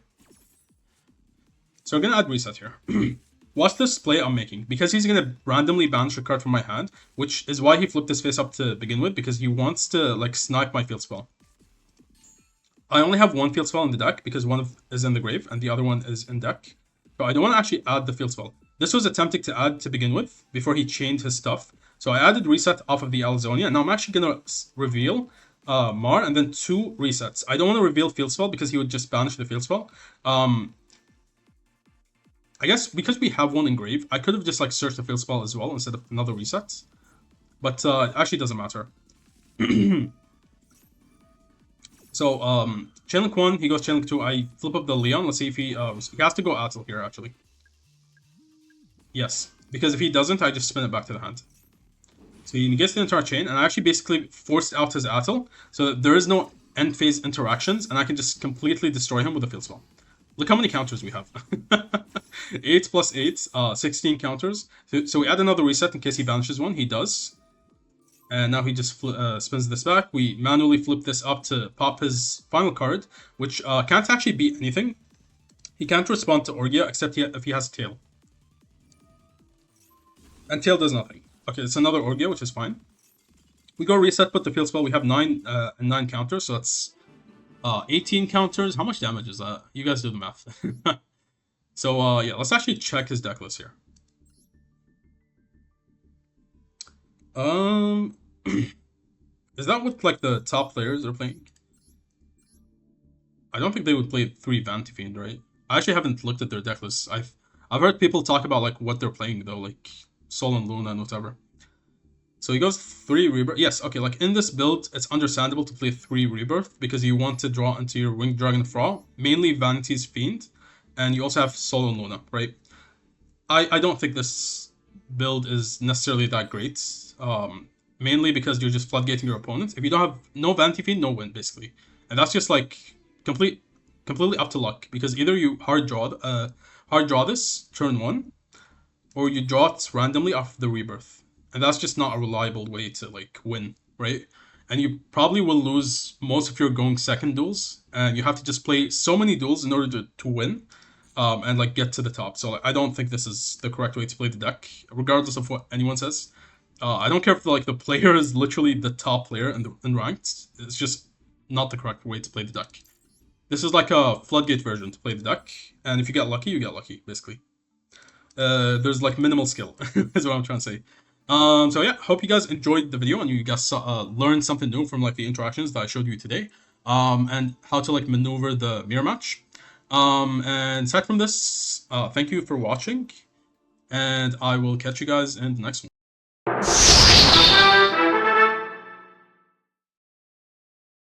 So we're going to add Reset here. Watch this play I'm making. Because he's going to randomly banish a card from my hand, which is why he flipped this face up to begin with, because he wants to like snipe my field spell. I only have 1 field spell in the deck because one is in the grave and the other one is in deck. So I don't want to actually add the field spell. This was attempting to add to begin with before he chained his stuff. So I added Reset off of the Alazonia, and now I'm actually going to reveal Mar and then 2 resets. I don't want to reveal field spell because he would just banish the field spell. I guess because we have 1 engrave, I could have just like searched the field spell as well instead of another reset. But it actually doesn't matter. So Chainlink 1, he goes Chainlink 2. I flip up the Leon. Let's see if he has to go Atel here actually. Yes, because if he doesn't, I just spin it back to the hand. So he negates the entire chain, and I actually basically forced out his Atl, so that there is no end phase interactions, and I can just completely destroy him with a field spell. Look how many counters we have. 8 plus 8, 16 counters. So we add another reset in case he banishes one. He does. And now he just spins this back. We manually flip this up to pop his final card, which can't actually beat anything. He can't respond to Orgia, except if he has Tail. And Tail does nothing. Okay, it's another Orgia, which is fine. We go reset, put the field spell. We have 9 and 9 counters, so that's 18 counters. How much damage is that? You guys do the math. So yeah, let's actually check his deck list here. Is that what like the top players are playing? I don't think they would play 3 Vanity Fiend, right? I actually haven't looked at their deck list. I've heard people talk about like what they're playing though, like Sol and Luna and whatever. So he goes 3 Rebirth. Yes, okay, like in this build, it's understandable to play 3 Rebirth because you want to draw into your Winged Dragon Thrall, mainly Vanity's Fiend, and you also have Sol and Luna, right? I don't think this build is necessarily that great. Mainly because you're just floodgating your opponent. If you don't have no Vanity Fiend, no win, basically. And that's just like completely up to luck, because either you hard draw this turn 1, or you draw it randomly off the Rebirth. And that's just not a reliable way to like win, right? And you probably will lose most of your going second duels, and you have to just play so many duels in order to win, and like get to the top. So like, I don't think this is the correct way to play the deck, regardless of what anyone says. I don't care if like the player is literally the top player in ranked. It's just not the correct way to play the deck. This is like a floodgate version to play the deck, and if you get lucky, you get lucky, basically. There's like minimal skill, is what I'm trying to say. So yeah, hope you guys enjoyed the video and you guys learned something new from like the interactions that I showed you today, and how to like maneuver the mirror match. And aside from this, thank you for watching, and I will catch you guys in the next one.